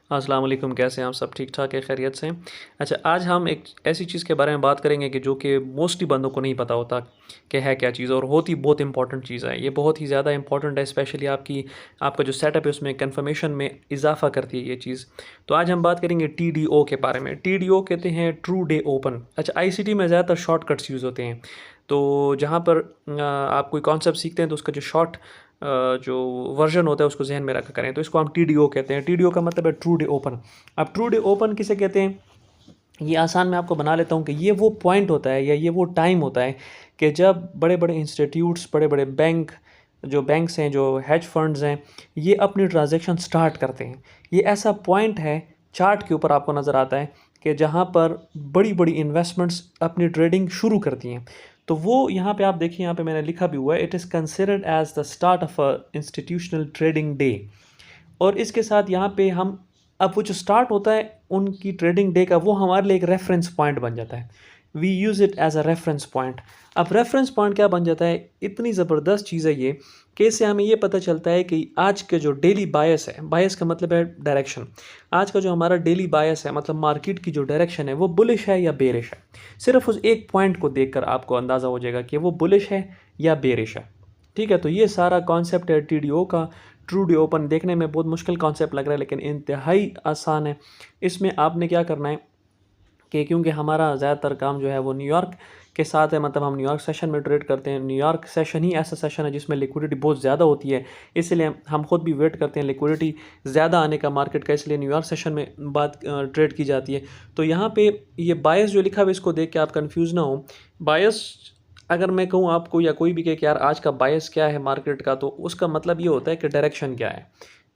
अस्सलाम वालेकुम, कैसे हैं आप सब? ठीक ठाक है, खैरियत से हैं? अच्छा, आज हम एक ऐसी चीज़ के बारे में बात करेंगे कि जो कि मोस्टली बंदों को नहीं पता होता कि है क्या चीज़, और होती बहुत इंपॉर्टेंट चीज़ है। ये बहुत ही ज़्यादा इंपॉर्टेंट है, स्पेशली आपका जो सेटअप है उसमें कन्फर्मेशन में इजाफा करती है ये चीज़। तो आज हम बात करेंगे TDO के बारे में। TDO कहते हैं ट्रू डे ओपन। अच्छा, ICT में ज़्यादातर शॉर्टकट्स यूज़ होते हैं। तो जहाँ पर आप कोई कॉन्सेप्ट सीखते हैं तो उसका जो वर्जन होता है उसको जहन में रखा करें। तो इसको हम TDO कहते हैं। TDO का मतलब है ट्रू डे ओपन। अब ट्रू डे ओपन किसे कहते हैं, ये आसान मैं आपको बना लेता हूँ कि ये वो पॉइंट होता है या ये वो टाइम होता है कि जब बड़े बड़े इंस्टीट्यूट्स, बड़े बड़े बैंक्स हैं, जो हेज फंड्स हैं, ये अपनी ट्रांजैक्शन स्टार्ट करते हैं। ये ऐसा पॉइंट है, चार्ट के ऊपर आपको नज़र आता है कि जहाँ पर बड़ी बड़ी इन्वेस्टमेंट्स अपनी ट्रेडिंग शुरू करती हैं। तो वो यहाँ पे आप देखिए, यहाँ पे मैंने लिखा भी हुआ है, it is considered as the start of a institutional trading day. और इसके साथ यहाँ पे हम, अब वो जो स्टार्ट होता है उनकी ट्रेडिंग डे का, वो हमारे लिए एक रेफरेंस पॉइंट बन जाता है। We use it as a reference point. अब रेफरेंस पॉइंट क्या बन जाता है, इतनी ज़बरदस्त चीज़ है ये कि इससे हमें ये पता चलता है कि आज के जो डेली बायस है, बायस का मतलब है डायरेक्शन, आज का जो हमारा डेली बायस है, मतलब मार्केट की जो डायरेक्शन है, वो बुलिश है या बेरिश है। सिर्फ उस एक पॉइंट को देखकर आपको अंदाज़ा हो जाएगा कि वो बुलिश है या बेरिश है। ठीक है, तो ये सारा कॉन्सेप्ट है TDO का। ट्रू डे ओपन देखने में बहुत मुश्किल कॉन्सेप्ट लग रहा है, लेकिन इंतहाई आसान है। इसमें आपने क्या करना है कि क्योंकि हमारा ज़्यादातर काम जो है वो न्यूयॉर्क के साथ है, मतलब हम न्यूयॉर्क सेशन में ट्रेड करते हैं। न्यूयॉर्क सेशन ही ऐसा सेशन है जिसमें लिक्विडिटी बहुत ज़्यादा होती है, इसलिए हम खुद भी वेट करते हैं लिक्विडिटी ज़्यादा आने का मार्केट का, इसलिए न्यूयॉर्क सेशन में बात ट्रेड की जाती है। तो यहाँ पे ये बायस जो लिखा हुआ है, इसको देख के आप कंफ्यूज ना हो। बायस, अगर मैं कहूँ आपको या कोई भी कहे कि यार आज का बायस क्या है मार्केट का, तो उसका मतलब ये होता है कि डायरेक्शन क्या है,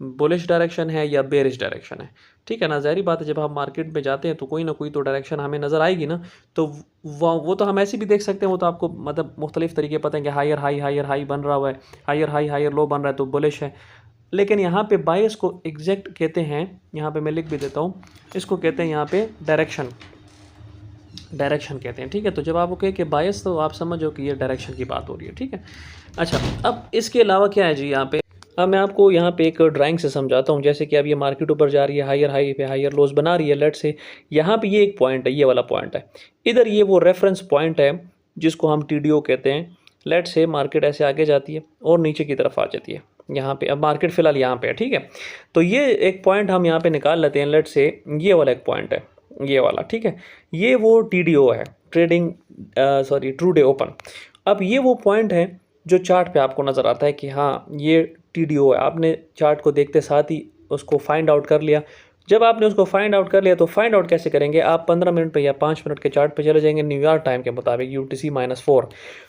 बुलिश डायरेक्शन है या बेरिश डायरेक्शन है। ठीक है ना, ज़ाहिर बात है, जब हम मार्केट में जाते हैं तो कोई ना कोई तो डायरेक्शन हमें नज़र आएगी ना। तो वो तो हम ऐसे भी देख सकते हैं, वो तो आपको मतलब मुख्तलिफ तरीके पता है कि हायर हाई बन रहा हुआ है, हायर लो बन रहा है तो बुलिश है। लेकिन यहाँ पे बायस को एग्जैक्ट कहते हैं, यहाँ पे मैं लिख भी देता हूँ, इसको कहते हैं यहाँ पे डायरेक्शन कहते हैं। ठीक है, तो जब आप वो कहे कि बायस, तो आप समझो कि ये डायरेक्शन की बात हो रही है। ठीक है, अच्छा, अब इसके अलावा क्या है जी यहाँ पे, अब मैं आपको यहाँ पे एक ड्राइंग से समझाता हूँ। जैसे कि अब ये मार्केट ऊपर जा रही है, हायर हाई पे हायर लोज बना रही है, लेट से यहाँ पे ये एक पॉइंट है, ये वाला पॉइंट है, इधर ये वो रेफरेंस पॉइंट है जिसको हम TDO कहते हैं। लेट से मार्केट ऐसे आगे जाती है और नीचे की तरफ आ जाती है यहाँ पे। अब मार्केट फिलहाल यहाँ पे है, ठीक है, तो ये एक पॉइंट हम यहाँ पे निकाल लेते हैं। लेट से ये वाला एक पॉइंट है, ये वाला, ठीक है, ये वो TDO है, ट्रू डे ओपन। अब ये वो पॉइंट है जो चार्ट पे आपको नज़र आता है कि हाँ ये TDO है। आपने चार्ट को देखते साथ ही उसको फाइंड आउट कर लिया। जब आपने उसको फाइंड आउट कर लिया तो फाइंड आउट कैसे करेंगे, आप 15 मिनट पे या 5 मिनट के चार्ट पे चले जाएंगे न्यूयॉर्क टाइम के मुताबिक, UTC-4।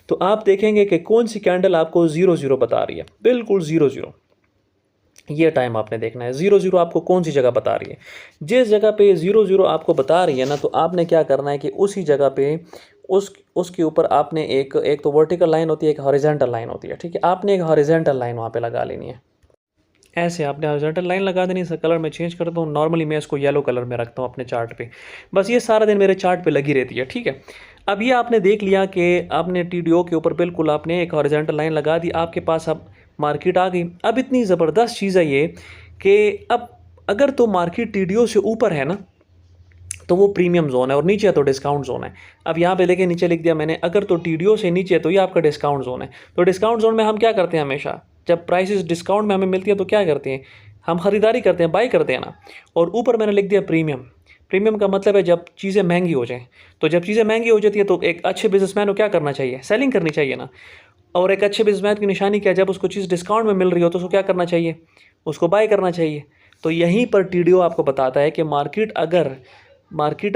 तो आप देखेंगे कि कौन सी कैंडल आपको 0-0 बता रही है, बिल्कुल 0-0। ये टाइम आपने देखना है, 0-0 आपको कौन सी जगह बता रही है। जिस जगह पे 0-0 आपको बता रही है ना, तो आपने क्या करना है कि उसी जगह पे उसके ऊपर आपने एक तो वर्टिकल लाइन होती है, एक हॉरिजॉन्टल लाइन होती है। ठीक है, आपने एक हॉरिजॉन्टल लाइन वहाँ पे लगा लेनी है। ऐसे आपने हॉरिजॉन्टल लाइन लगा देनी। इसका कलर मैं चेंज करता हूँ, नॉर्मली मैं इसको येलो कलर में रखता हूँ अपने चार्ट पे। बस ये सारा दिन मेरे चार्ट पे लगी रहती है। ठीक है, अब ये आपने देख लिया कि आपने TDO के ऊपर बिल्कुल आपने एक हॉरिजॉन्टल लाइन लगा दी, आपके पास अब मार्केट आ गई। अब इतनी ज़बरदस्त चीज़ है ये कि अब अगर तो मार्केट TDO से ऊपर है ना, तो वो प्रीमियम जोन है, और नीचे है तो डिस्काउंट जोन है। अब यहाँ पे देखिए नीचे लिख दिया मैंने, अगर तो TDO से नीचे है तो ये आपका डिस्काउंट जोन है। तो डिस्काउंट जोन में हम क्या करते हैं, हमेशा जब प्राइसेस डिस्काउंट में हमें मिलती है तो क्या करते हैं, हम ख़रीदारी करते हैं, बाई करते हैं ना। और ऊपर मैंने लिख दिया प्रीमियम। प्रीमियम का मतलब है जब चीज़ें महंगी हो जाएँ। तो जब चीज़ें महंगी हो जाती है तो एक अच्छे बिजनेसमैन को क्या करना चाहिए, सेलिंग करनी चाहिए ना। और एक अच्छे बिजनेसमैन की निशानी क्या है, जब उसको चीज़ डिस्काउंट में मिल रही हो तो उसको क्या करना चाहिए, उसको बाय करना चाहिए। तो यहीं पर TDO आपको बताता है कि मार्केट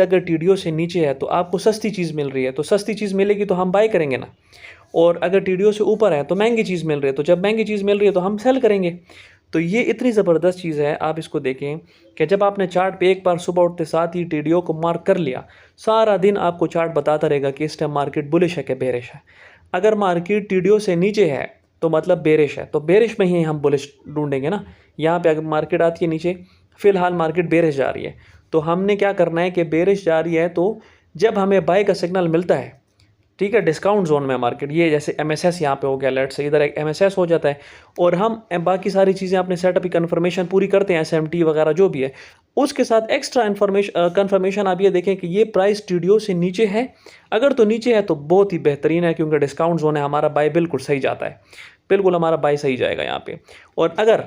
अगर TDO से नीचे है तो आपको सस्ती चीज़ मिल रही है, तो सस्ती चीज़ मिलेगी तो हम बाय करेंगे ना। और अगर TDO से ऊपर है तो महंगी चीज़ मिल रही है, तो जब महंगी चीज़ मिल रही है तो हम सेल करेंगे। तो ये इतनी ज़बरदस्त चीज़ है, आप इसको देखें कि जब आपने चार्ट पे एक बार सुबह उठते साथ ही TDO को मार्क कर लिया, सारा दिन आपको चार्ट बताता रहेगा कि इस टाइम मार्केट बुलिश है कि बेरिश है। अगर मार्केट TDO से नीचे है तो मतलब बेरिश है, तो बेरिश में ही हम बुलिश ढूंढेंगे ना। यहाँ पे अगर मार्केट आती है नीचे, फ़िलहाल मार्केट बेरिश जा रही है, तो हमने क्या करना है कि बेरिश जा रही है, तो जब हमें बाय का सिग्नल मिलता है, ठीक है, डिस्काउंट जोन में मार्केट, ये जैसे MSS यहाँ पे हो गया, लेट से इधर एक MSS हो जाता है, और हम बाकी सारी चीज़ें अपने सेटअप की कन्फर्मेशन पूरी करते हैं, SMT वगैरह जो भी है, उसके साथ एक्स्ट्रा इन्फॉर्मेशन कंफर्मेशन आप ये देखें कि ये प्राइस TDO से नीचे है। अगर तो नीचे है तो बहुत ही बेहतरीन है, क्योंकि डिस्काउंट जोन है, हमारा बाय बिल्कुल सही जाता है, बिल्कुल हमारा बाय सही जाएगा यहाँ पे। और अगर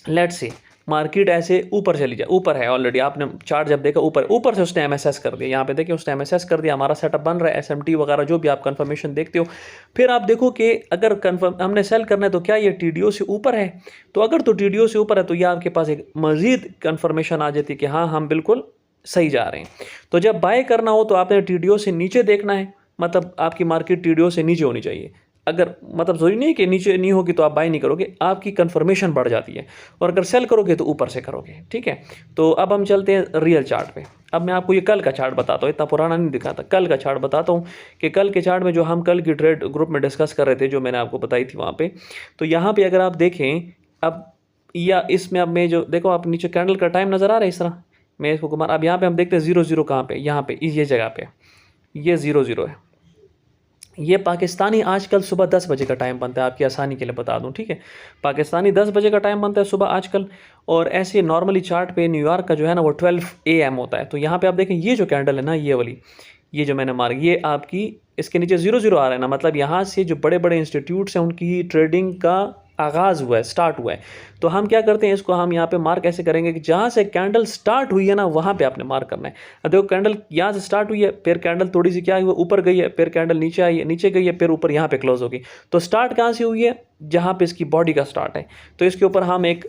लेट्स से मार्केट ऐसे ऊपर चली जाए, ऊपर है ऑलरेडी, आपने चार्ट जब देखा ऊपर से उसने MSS कर दिया, यहाँ पे देखिए उसने MSS कर दिया, हमारा सेटअप बन रहा है, SMT वगैरह जो भी आप कंफर्मेशन देखते हो। फिर आप देखो कि अगर कंफर्म हमने सेल करना है तो क्या ये TDO से ऊपर है, तो अगर तो TDO से ऊपर है तो ये आपके पास एक मज़ीद कंफर्मेशन आ जाती है कि हाँ हम बिल्कुल सही जा रहे हैं। तो जब बाय करना हो तो आपने TDO से नीचे देखना है, मतलब आपकी मार्केट TDO से नीचे होनी चाहिए। अगर मतलब ज़रूरी नहीं कि नीचे नहीं होगी तो आप बाय नहीं करोगे, आपकी कंफर्मेशन बढ़ जाती है। और अगर सेल करोगे तो ऊपर से करोगे, ठीक है। तो अब हम चलते हैं रियल चार्ट पे। अब मैं आपको ये कल का चार्ट बताता हूँ, इतना पुराना नहीं दिखाता, कल का चार्ट बताता हूँ कि कल के चार्ट में जो हम कल की ट्रेड ग्रुप में डिस्कस कर रहे थे, जो मैंने आपको बताई थी वहाँ पे। तो यहाँ पे अगर आप देखें अब, या इसमें अब मैं जो देखो, आप नीचे कैंडल का टाइम नज़र आ रहा है इस तरह, मैं इसको घुमा, अब यहाँ पे हम देखते हैं 0-0 कहाँ पे, यहाँ पे ये जगह पे ये 0-0 है। ये पाकिस्तानी आजकल सुबह 10 बजे का टाइम बनता है, आपकी आसानी के लिए बता दूं, ठीक है। पाकिस्तानी 10 बजे का टाइम बनता है सुबह आजकल। और ऐसे नॉर्मली चार्ट पे न्यूयॉर्क का जो है ना वो 12 AM होता है। तो यहाँ पे आप देखें ये जो कैंडल है ना, ये वाली, ये जो मैंने मार्क, ये आपकी इसके नीचे 0-0 आ रहा है ना, मतलब यहाँ से जो बड़े बड़े इंस्टीट्यूट्स हैं उनकी ट्रेडिंग का आगाज़ हुआ है, स्टार्ट हुआ है। तो हम क्या करते हैं, इसको हम यहाँ पे मार्क ऐसे करेंगे कि जहाँ से कैंडल स्टार्ट हुई है ना वहाँ पे आपने मार्क करना है। अब देखो कैंडल यहाँ से स्टार्ट हुई है, फिर कैंडल थोड़ी सी क्या हुई, ऊपर गई है, फिर कैंडल नीचे आई है, नीचे गई है, फिर ऊपर यहाँ पे क्लोज होगी। तो स्टार्ट कहाँ से हुई है, जहाँ पे इसकी बॉडी का स्टार्ट है। तो इसके ऊपर हम एक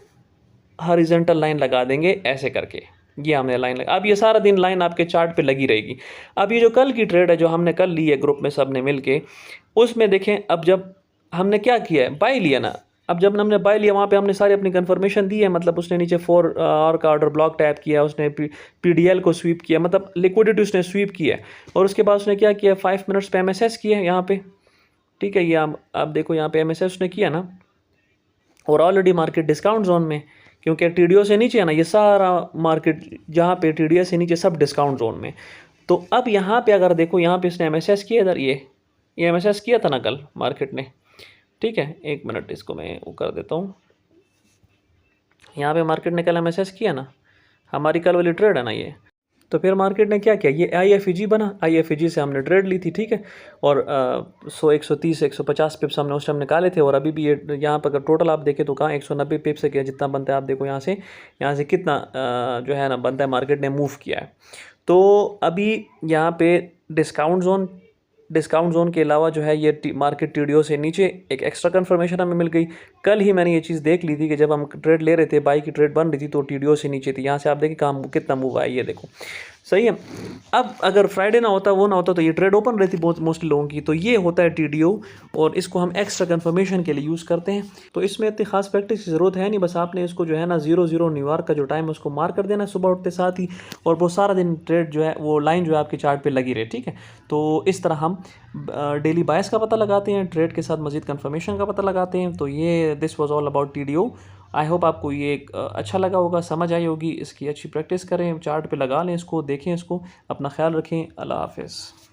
हॉरिजॉन्टल लाइन लगा देंगे ऐसे करके, ये हमने लाइन लगा। अब ये सारा दिन लाइन आपके चार्ट पे लगी रहेगी। अब ये जो कल की ट्रेड है जो हमने कल ली है ग्रुप में सब ने मिल के, उसमें देखें अब जब हमने क्या किया है, बाय लिया ना। अब जब हमने बाय लिया वहाँ पे हमने सारी अपनी कंफर्मेशन दी है, मतलब उसने नीचे 4 आवर का ऑर्डर ब्लॉक टैप किया, उसने PDL को स्वीप किया, मतलब लिक्विडिटी उसने स्वीप किया है। और उसके बाद उसने क्या किया, 5 मिनट्स पे MSS किया है यहाँ पे, ठीक है। ये आप देखो यहाँ पे MSS उसने किया ना, और ऑलरेडी मार्केट डिस्काउंट जोन में, क्योंकि TDO से नीचे है ना ये सारा मार्केट, जहाँ पे TDS से नीचे सब डिस्काउंट जोन में। तो अब यहाँ पे अगर देखो, यहाँ पे इसने MSS किया, इधर ये MSS किया था ना कल मार्केट ने, ठीक है। एक मिनट, इसको मैं वो कर देता हूँ। यहाँ पे मार्केट ने कल MSS किया ना, हमारी कल वाली ट्रेड है ना ये। तो फिर मार्केट ने क्या किया, ये IFEG बना, IFEG से हमने ट्रेड ली थी, ठीक है। और 130 150 पिप्स हमने उस टाइम निकाले थे। और अभी भी ये यहाँ पर अगर टोटल आप देखें तो कहाँ 190 पिप्स से किया, जितना बनता है आप देखो यहाँ से कितना जो है ना बनता है, मार्केट ने मूव किया है। तो अभी यहाँ पे डिस्काउंट जोन के अलावा जो है ये मार्केट TDO से नीचे एक एक्स्ट्रा कंफर्मेशन हमें मिल गई। कल ही मैंने ये चीज़ देख ली थी कि जब हम ट्रेड ले रहे थे, बाई की ट्रेड बन रही थी, तो TDO से नीचे थी। यहाँ से आप देखिए कहाँ कितना मूव आया, ये देखो, सही है। अब अगर फ्राइडे ना होता, वो ना होता, तो ये ट्रेड ओपन रहती बहुत मोस्टली लोगों की। तो ये होता है TDO, और इसको हम एक्स्ट्रा कंफर्मेशन के लिए यूज़ करते हैं। तो इसमें इतनी खास प्रैक्टिस की ज़रूरत है नहीं, बस आपने इसको जो है ना 0-0 न्यूयॉर्क का जो टाइम है उसको मार्क कर देना सुबह उठते साथ ही, और वो सारा दिन ट्रेड जो है वो लाइन जो है आपके चार्ट पे लगी रहे, ठीक है। तो इस तरह हम डेली बायस का पता लगाते हैं, ट्रेड के साथ मजीद कंफर्मेशन का पता लगाते हैं। तो ये this was all about TDO। I hope आपको ये अच्छा लगा होगा, समझ आई होगी। इसकी अच्छी प्रैक्टिस करें, चार्ट पे लगा लें इसको, देखें इसको, अपना ख्याल रखें। अल्लाह हाफ़िज़।